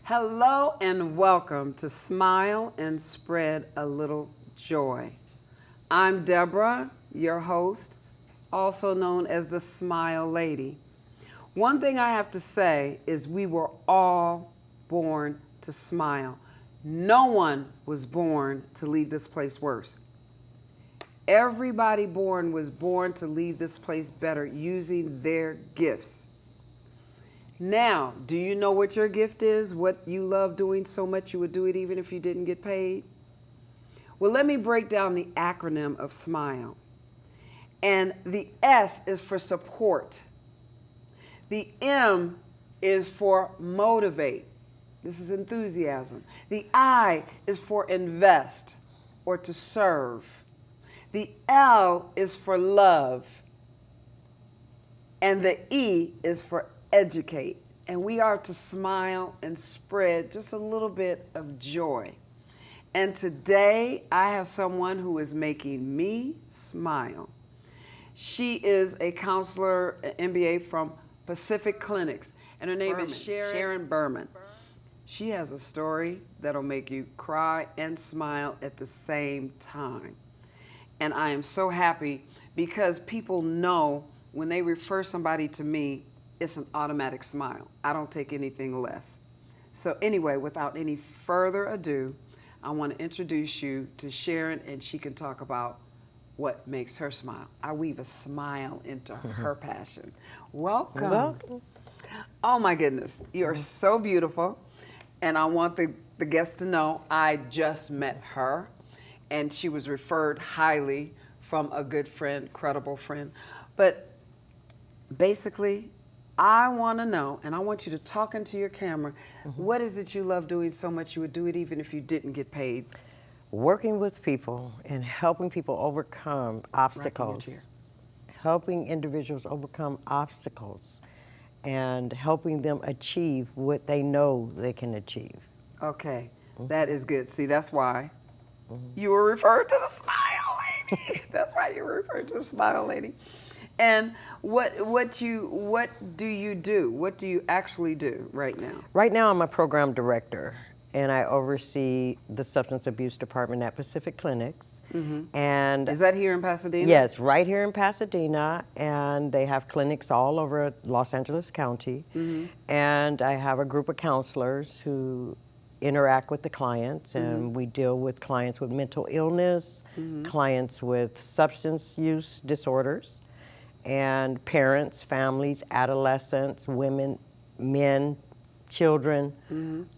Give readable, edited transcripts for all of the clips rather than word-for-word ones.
Hello and welcome to Smile and Spread a Little Joy. I'm Deborah, your host, also known as the Smile Lady. One thing I have to say is we were all born to smile. No one was born to leave this place worse. Everybody born was born to leave this place better using their gifts. Now, do you know what your gift is? What you love doing so much you would do it even if you didn't get paid? Well, let me break down the acronym of SMILE. And the S is for support. The M is for motivate. This is enthusiasm. The I is for invest or to serve. The L is for love. And the E is for educate. And we are to smile and spread just a little bit of joy. And today I have someone who is making me smile. She is a counselor, an MBA from Pacific Clinics, and her name is Sharon Burnom. She has a story that'll make you cry and smile at the same time. And I am so happy because people know when they refer somebody to me, it's an automatic smile. I don't take anything less. So anyway, without any further ado, I want to introduce you to Sharon, and she can talk about what makes her smile. I weave a smile into her passion. Welcome. Welcome. Oh my goodness, you are so beautiful. And I want the guests to know I just met her, and she was referred highly from a good friend, credible friend. But basically, I want to know, and I want you to talk into your camera, what is it you love doing so much you would do it even if you didn't get paid? Working with people and helping people overcome obstacles. Helping individuals overcome obstacles and helping them achieve what they know they can achieve. Okay, that is good. See, that's why you were referred to the Smile Lady. That's why you were referred to the Smile Lady. And what do you do? What do you actually do right now? Right now I'm a program director, and I oversee the substance abuse department at Pacific Clinics. And is that here in Pasadena? Yes, right here in Pasadena, and they have clinics all over Los Angeles County. And I have a group of counselors who interact with the clients, and we deal with clients with mental illness, clients with substance use disorders, and parents, families, adolescents, women, men, children,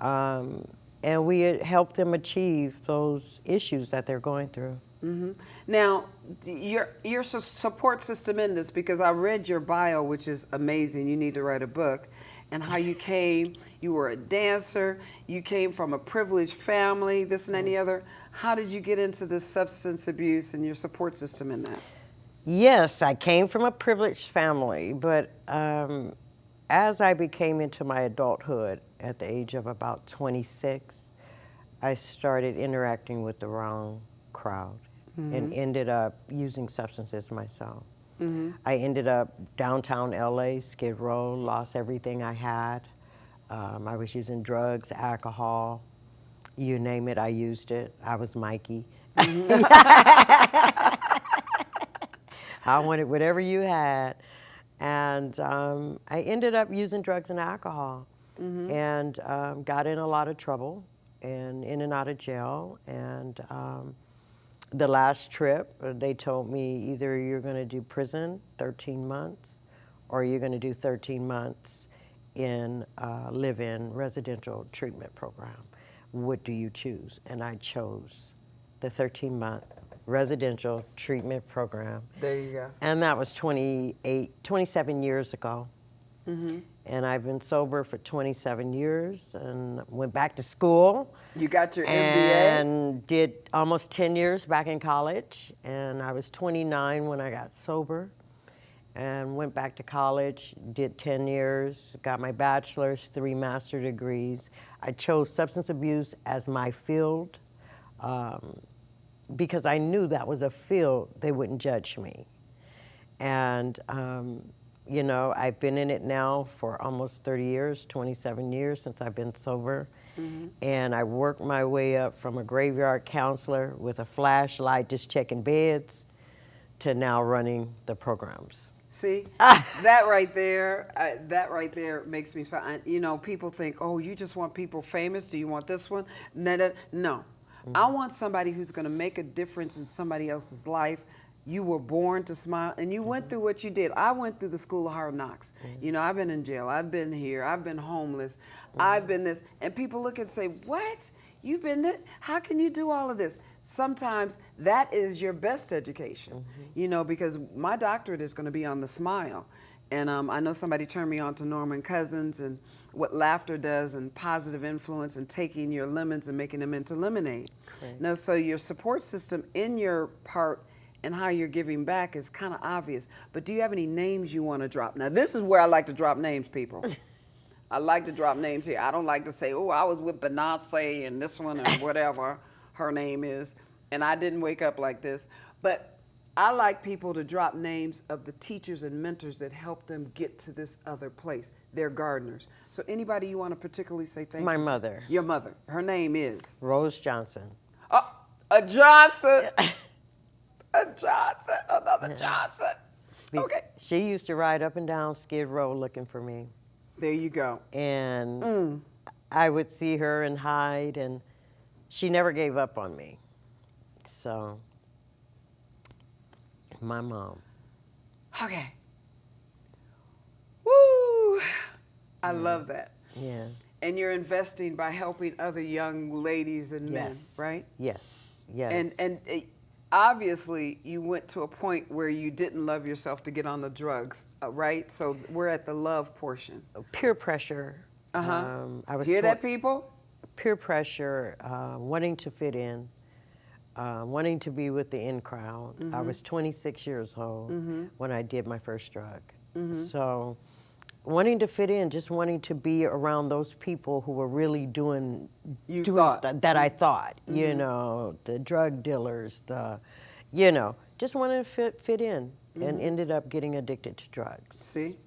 and we help them achieve those issues that they're going through. Now, your support system in this, because I read your bio, which is amazing. You need to write a book, and how you came. You were a dancer. You came from a privileged family. This and any other. How did you get into this substance abuse and your support system in that? Yes, I came from a privileged family, but as I became into my adulthood at the age of about 26, I started interacting with the wrong crowd and ended up using substances myself. I ended up downtown LA, Skid Row, lost everything I had. I was using drugs, alcohol, you name it, I used it. I was Mikey. I wanted whatever you had. And I ended up using drugs and alcohol and got in a lot of trouble and in and out of jail. And the last trip, they told me either you're going to do prison, 13 months, or you're going to do 13 months in a live-in residential treatment program. What do you choose? And I chose the 13-month residential treatment program. There you go. And that was 27 years ago. And I've been sober for 27 years and went back to school. You got your MBA? And did almost 10 years back in college. And I was 29 when I got sober and went back to college, did 10 years, got my bachelor's, 3 master's degrees. I chose substance abuse as my field. Because I knew that was a field they wouldn't judge me. And You know, I've been in it now for almost 30 years, 27 years since I've been sober. And I worked my way up from a graveyard counselor with a flashlight just checking beds to now running the programs. See, that right there makes me smile. You know, people think, oh, you just want people famous. Do you want this one? No. I want somebody who's going to make a difference in somebody else's life. You were born to smile, and you went through what you did. I went through the school of hard knocks. You know, I've been in jail. I've been here. I've been homeless. I've been this. And people look and say, what? You've been this? How can you do all of this? Sometimes that is your best education, you know, because my doctorate is going to be on the smile. And I know somebody turned me on to Norman Cousins and what laughter does and positive influence and taking your lemons and making them into lemonade. Now, so your support system in your part and how you're giving back is kind of obvious. But do you have any names you want to drop? Now, this is where I like to drop names, people. I like to drop names here. I don't like to say, oh, I was with Beyonce and this one and whatever her name is, and I didn't wake up like this. But I like people to drop names of the teachers and mentors that helped them get to this other place. They're gardeners. So anybody you want to particularly say thank you? My mother. Your mother. Her name is? Rose Johnson. Oh, a Johnson. A Johnson. Another Johnson. Okay. She used to ride up and down Skid Row looking for me. There you go. And I would see her and hide, and she never gave up on me. So, my mom. Okay. Woo! I love that. Yeah. And you're investing by helping other young ladies and men, right? Yes. Yes. And obviously, you went to a point where you didn't love yourself to get on the drugs, right? So we're at the love portion. Peer pressure. I was Hear that, people? Peer pressure, wanting to fit in, wanting to be with the in crowd. I was 26 years old when I did my first drug. So wanting to fit in, just wanting to be around those people who were really doing stuff that I thought, you know, the drug dealers, just wanting to fit in, and ended up getting addicted to drugs.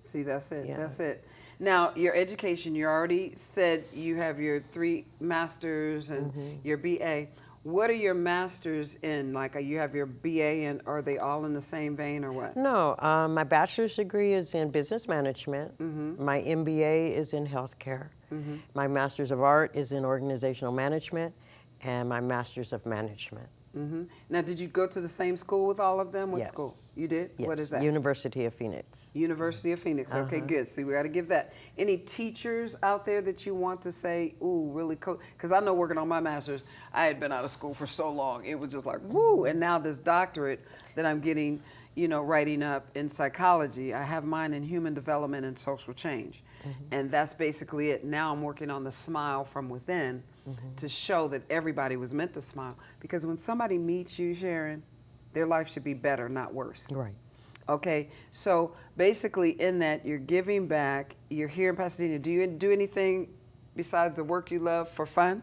See, that's it. Yeah. That's it. Now, your education, you already said you have your 3 masters and your BA. What are your masters in? Like, you have your BA, and are they all in the same vein or what? No, my bachelor's degree is in business management. My MBA is in healthcare. My master's of art is in organizational management, and my master's of management. Now, did you go to the same school with all of them? What school? You did? Yes. What is that? University of Phoenix. University of Phoenix. Okay, good. See, we got to give that. Any teachers out there that you want to say, ooh, really cool? Because I know working on my master's, I had been out of school for so long. It was just like, woo. And now this doctorate that I'm getting, you know, writing up in psychology, I have mine in human development and social change. And that's basically it. Now I'm working on the smile from within to show that everybody was meant to smile. Because when somebody meets you, Sharon, their life should be better, not worse. Right. Okay, so basically in that, you're giving back, you're here in Pasadena. Do you do anything besides the work you love for fun?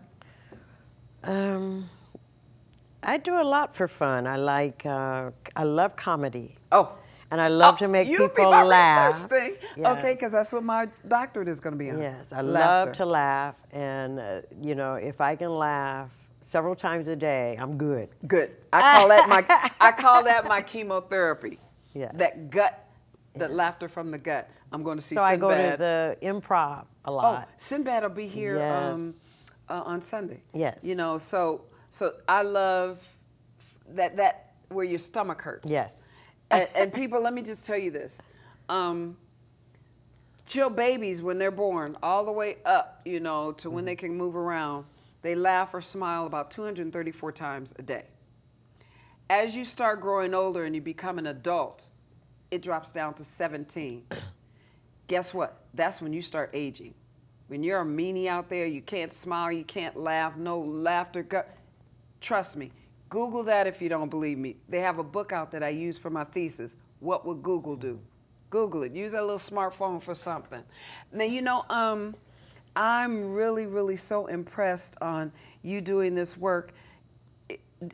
I do a lot for fun. I love comedy. Oh. And I love to make people laugh. Thing. Yes. Okay, because that's what my doctorate is going to be on. Yes, I love to laugh, and you know, if I can laugh several times a day, I'm good. Good. I call that my chemotherapy. Yes. That gut, that laughter from the gut. I'm going to see. So Sinbad. I go to the Improv a lot. Oh, Sinbad will be here on Sunday. Yes. You know, so I love that where your stomach hurts. Yes. And people, let me just tell you this. Chill babies, when they're born, all the way up, you know, to when they can move around, they laugh or smile about 234 times a day. As you start growing older and you become an adult, it drops down to 17. Guess what? That's when you start aging. When you're a meanie out there, you can't smile, you can't laugh, no laughter. Trust me. Google that if you don't believe me. They have a book out that I use for my thesis. What would Google do? Google it. Use that little smartphone for something. Now, you know, I'm really, really so impressed on you doing this work.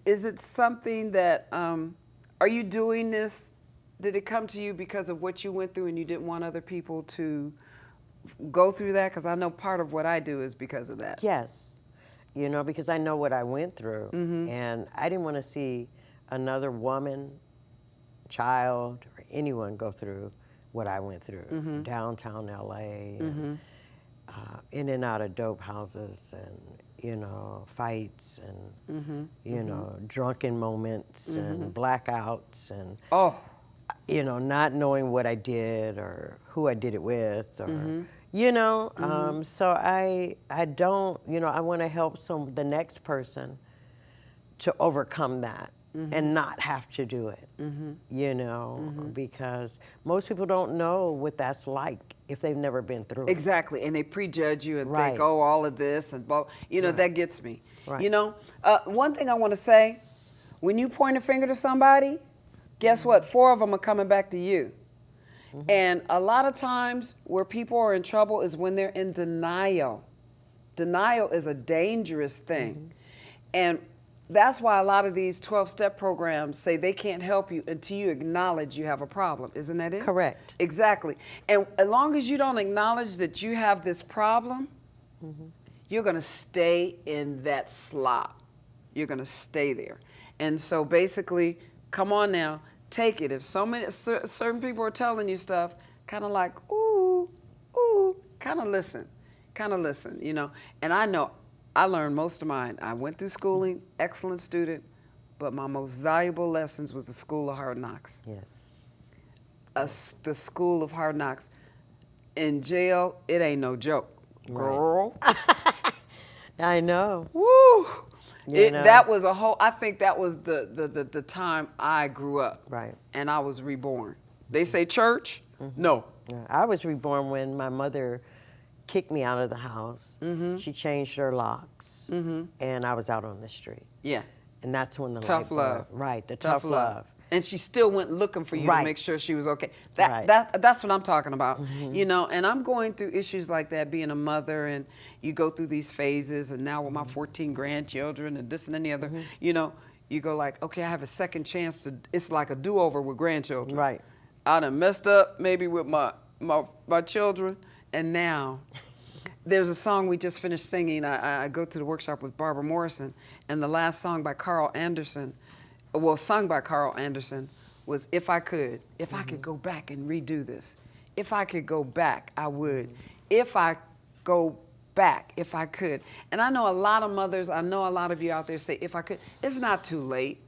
Is it something that, are you doing this did it come to you because of what you went through and you didn't want other people to go through that? Because I know part of what I do is because of that. Yes. You know, because I know what I went through. And I didn't want to see another woman, child, or anyone go through what I went through. Downtown LA, and, in and out of dope houses, and, you know, fights, and, you know, drunken moments, and blackouts, and, Oh, you know, not knowing what I did or who I did it with, or, you know, so I don't, you know, I want to help the next person to overcome that and not have to do it, you know, because most people don't know what that's like if they've never been through it. exactly. And they prejudge you and Right. think, oh, all of this and blah. You know, that gets me. Right. You know, one thing I want to say, when you point a finger to somebody, guess what? 4 of them are coming back to you. And a lot of times where people are in trouble is when they're in denial. Denial is a dangerous thing. And that's why a lot of these 12-step programs say they can't help you until you acknowledge you have a problem. Isn't that it? Correct. Exactly. And as long as you don't acknowledge that you have this problem, you're going to stay in that slop. You're going to stay there. And so basically, come on now, take it. If so many certain people are telling you stuff, kind of like, ooh, ooh, kind of listen, you know. And I know I learned most of mine. I went through schooling, excellent student, but my most valuable lessons was the School of Hard Knocks. Yes. The School of Hard Knocks. In jail, it ain't no joke. Girl. I know. Woo! You know? That was a whole, I think that was the time I grew up. Right. And I was reborn. They say church? No. Yeah, I was reborn when my mother kicked me out of the house. She changed her locks, and I was out on the street. Yeah. And that's when the Tough light love. bulb- Right, the tough love. And she still went looking for you to Right. make sure she was okay. Right. That's what I'm talking about. You know, and I'm going through issues like that, being a mother, and you go through these phases, and now with my 14 grandchildren and this and then the other, you know, you go like, okay, I have a second chance to, it's like a do-over with grandchildren. Right. I done messed up maybe with my children, and now there's a song we just finished singing. I go to the workshop with Barbara Morrison, and the last song by Carl Anderson, well, sung by Carl Anderson, was If I Could go back and redo this. If I could go back, I would. If I go back, if I could. And I know a lot of mothers, I know a lot of you out there say, if I could. It's not too late.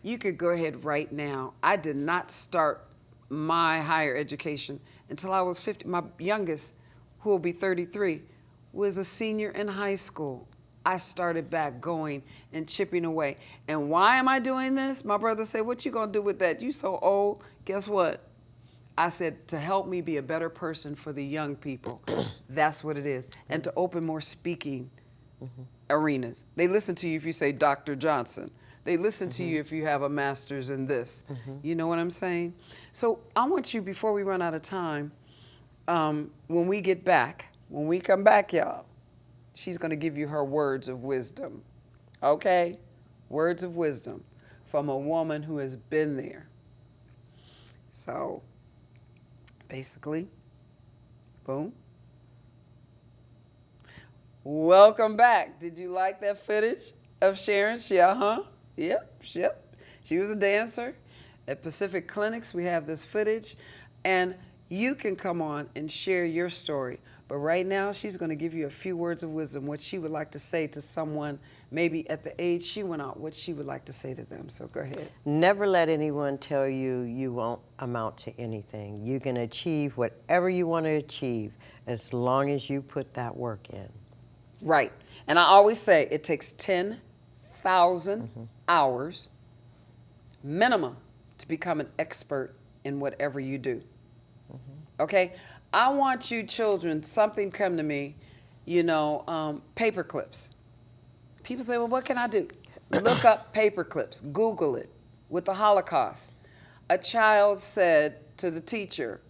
You could go ahead right now. I did not start my higher education until I was 50. My youngest, who will be 33, was a senior in high school. I started back going and chipping away. And why am I doing this? My brother said, what you gonna do with that? You so old. Guess what? I said, to help me be a better person for the young people. That's what it is. And to open more speaking arenas. They listen to you if you say Dr. Johnson. They listen to you if you have a master's in this. You know what I'm saying? So I want you, before we run out of time, when we come back, y'all, she's going to give you her words of wisdom, okay? Words of wisdom from a woman who has been there. So, basically, boom. Welcome back. Did you like that footage of Sharon? Yep. She was a dancer. At Pacific Clinics, we have this footage, and you can come on and share your story. But right now, she's going to give you a few words of wisdom, what she would like to say to someone maybe at the age she went out, what she would like to say to them. So go ahead. Never let anyone tell you you won't amount to anything. You can achieve whatever you want to achieve as long as you put that work in. Right. And I always say it takes 10,000 hours minimum to become an expert in whatever you do. Okay? I want you children, something come to me, you know, paper clips. People say, well, what can I do? Look up paper clips. Google it. With the Holocaust, a child said to the teacher,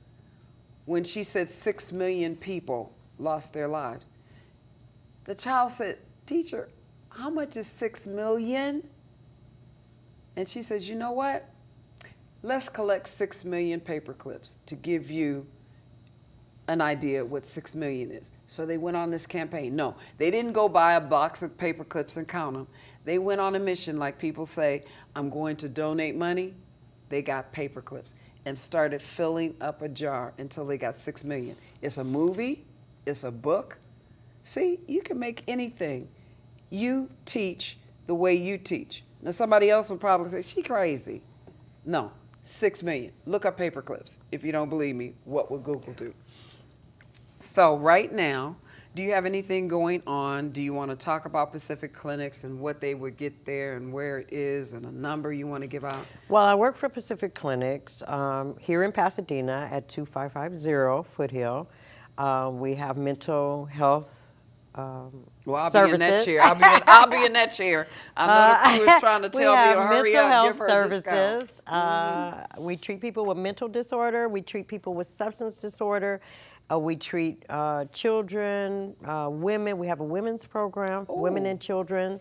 when she said 6 million people lost their lives, the child said, teacher, how much is 6 million? And she says, you know what? let's collect 6 million paper clips to give you an idea what 6 million is. So they went on this campaign. No, they didn't go buy a box of paper clips and count them. They went on a mission, like people say, I'm going to donate money. They got paper clips and started filling up a jar until they got 6 million. It's a movie, it's a book. See, you can make anything. You teach the way you teach. Now somebody else would probably say, she crazy. No, 6 million. Look up paper clips. If you don't believe me, what would Google do? So right now, do you have anything going on? Do you want to talk about Pacific Clinics and what they would get there and where it is and a number you want to give out? Well, I work for Pacific Clinics here in Pasadena at 2550 Foothill. We have mental health Well, I'll services. be in that chair. I'll be in that chair. I know the crew is trying to tell me to hurry up, give her a discount. We treat people with mental disorder. We treat people with substance disorder. We treat children, women. We have a women's program, women and children.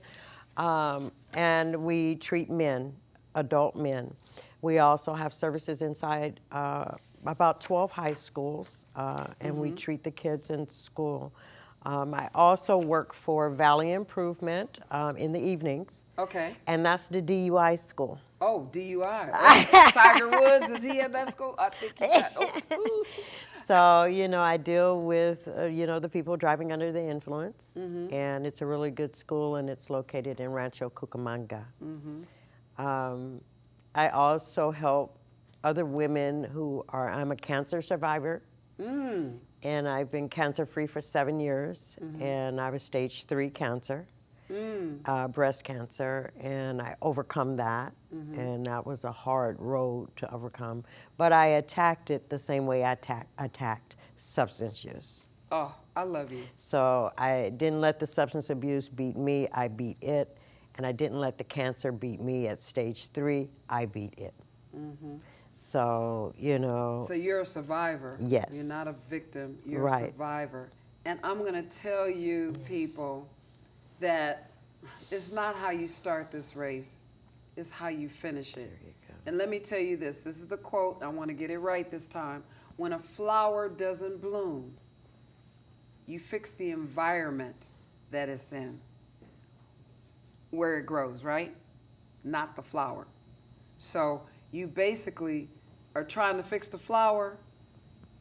And we treat men, adult men. We also have services inside about 12 high schools, and we treat the kids in school. I also work for Valley Improvement in the evenings. Okay. And that's the DUI school. Oh, DUI. Tiger Woods, is he at that school? I think he got. Oh. So, you know, I deal with, you know, the people driving under the influence. And it's a really good school, and it's located in Rancho Cucamonga. I also help other women who are, I'm a cancer survivor. And I've been cancer-free for 7 years, and I was stage 3 cancer, breast cancer, and I overcome that, and that was a hard road to overcome. But I attacked it the same way I attacked substance use. Oh, I love you. So I didn't let the substance abuse beat me, I beat it, and I didn't let the cancer beat me at stage 3, I beat it. So, you know. So you're a survivor. Yes. You're not a victim. You're Right. a survivor. And I'm going to tell you, people, that it's not how you start this race. It's how you finish it. There you go. And let me tell you this. This is the quote. I want to get it right this time. When a flower doesn't bloom, you fix the environment that it's in, where it grows, right? Not the flower. So you basically are trying to fix the flower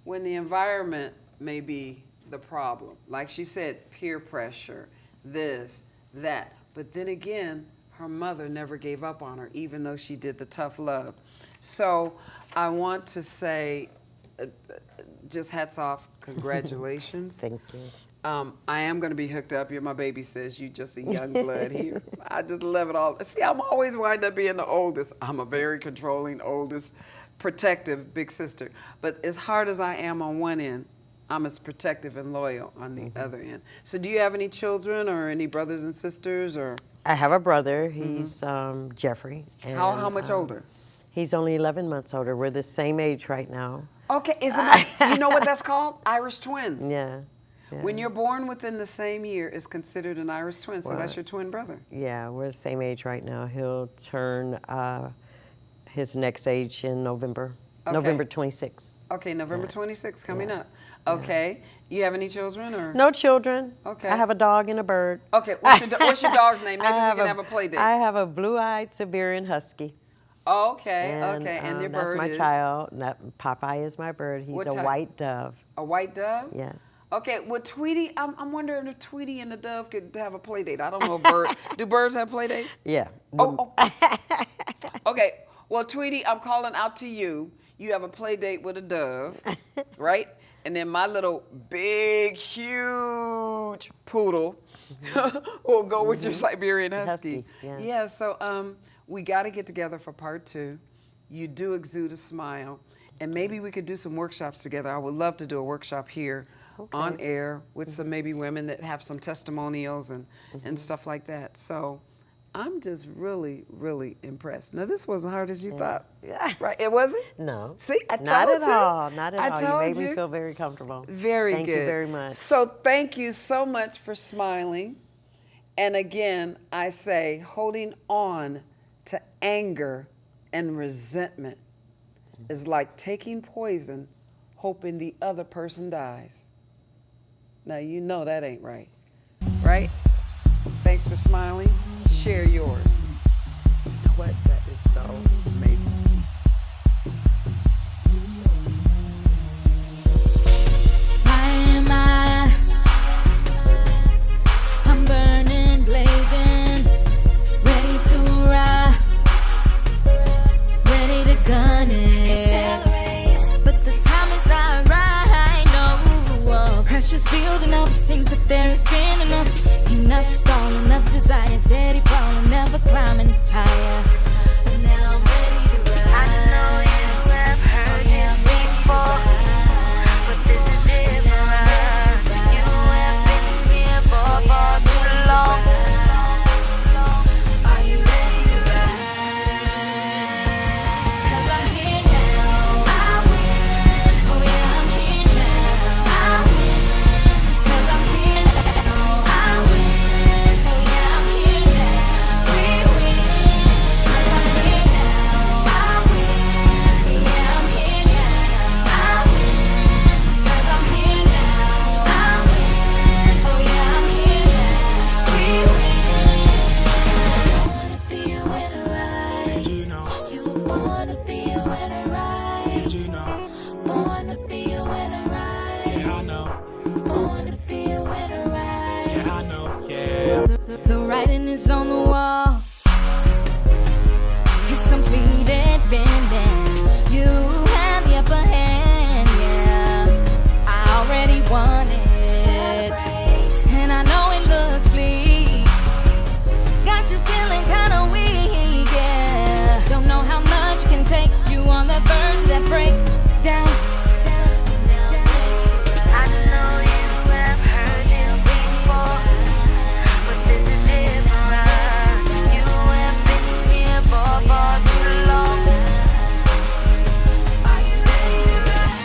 when the environment may be the problem. Like she said, peer pressure, this, that. But then again, her mother never gave up on her, even though she did the tough love. So I want to say, just hats off, congratulations. Thank you. I am going to be hooked up. You're my baby, sis. You just a young blood here. I just love it all. See, I'm always wind up being the oldest. I'm a very controlling, oldest, protective big sister. But as hard as I am on one end, I'm as protective and loyal on the other end. So do you have any children or any brothers and sisters? Or I have a brother. He's Jeffrey. And, how much older? He's only 11 months older. We're the same age right now. Okay, isn't that, you know what that's called? Irish twins. Yeah. When you're born within the same year, is considered an Irish twin, so Well, that's your twin brother. Yeah, we're the same age right now. He'll turn his next age in November. Okay. November 26th. Okay, November 26th coming up. Okay, you have any children or? No children. Okay. I have a dog and a bird. Okay, what's your dog's name? Maybe we can have a play date. I have a blue-eyed Siberian Husky. Okay, And, okay, and your that's bird my is? child. Popeye is my bird. He's What a type? white dove. A white dove? Yes. Okay, well, Tweety, I'm wondering if Tweety and the dove could have a play date. I don't know if birds, do birds have play dates? Yeah. Oh. Okay, well, Tweety, I'm calling out to you. You have a play date with a dove, right? And then my little big, huge poodle will go with your Siberian Husky. Yeah. Yeah, so we got to get together for part 2. You do exude a smile. And maybe we could do some workshops together. I would love to do a workshop here on air with some maybe women that have some testimonials and stuff like that. So I'm just really, really impressed. Now, this wasn't hard as you thought. Yeah. Right? It wasn't? No. See, I told Not at you. all. Not at I all. told You made you. me feel very comfortable. Very Thank good. you very much. So thank you so much for smiling. And again, I say holding on to anger and resentment is like taking poison, hoping the other person dies. Now you know that ain't right. Right? Thanks for smiling. Share yours. You know what? That is so amazing. Fire in my eyes, I'm burning, blazing, ready to ride, ready to gun it. But the time is not right, no. Pressure's building up, it seems that there has been enough stall, enough desire, steady falling, never climbing higher. Now I'm ready to ride. I know you have heard it before, but this is different. You have been here for far too long. Are you ready to ride? 'Cause I'm here now. I win. Oh yeah, I'm here now. I win. 'Cause I'm here now. I win. Oh yeah, I'm here now. We win. 'Cause I'm here now. I win. Yeah, I'm here now. I win. 'Cause I'm here now. I win. Oh yeah, I'm here now. We win. Wanna be a winner, right? Did you know? You were born to be a winner, right? Did you know? Born to be a winner, right? Yeah, I know. Born to be a winner, right? Yeah, I know. Yeah. The writing is on the wall. It's completed, finished. You have the upper hand, yeah. I already won it. And I know it looks bleak. Got you feeling kinda weak, yeah. Don't know how much can take you on the verge of that breakdown. I know you have heard it before, but this is different. You have been here for far too long. Are you ready to ride?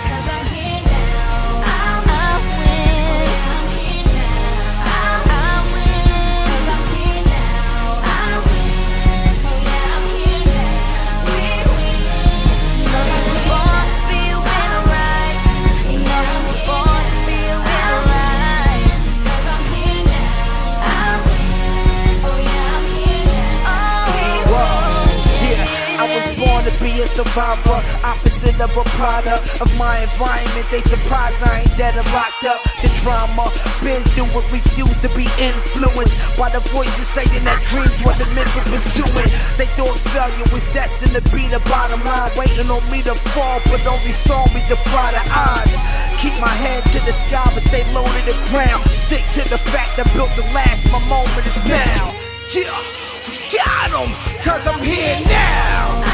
'Cause I'm here now. I win. I'm here now. I win. 'Cause I'm here now. I win. Oh yeah, I'm here now. We win. 'Cause I'm born to be a winner, right? Yeah, I'm born to be a winner, right? 'Cause I'm here now. I win. Oh yeah, I'm here now. Oh, we win. Yeah, I was born to be a survivor, opposite of a product of my environment. They surprised I ain't dead or locked up. The drama, been through it, refused to be influenced by the voices saying that dreams wasn't meant for pursuing. They thought failure was destined to be the bottom line, waiting on me to fall, but only saw me defy the odds. Keep my head to the sky, but stay low to the ground. Stick to the fact that built the last, my moment is now. Yeah, we got 'em, 'cause I'm here now.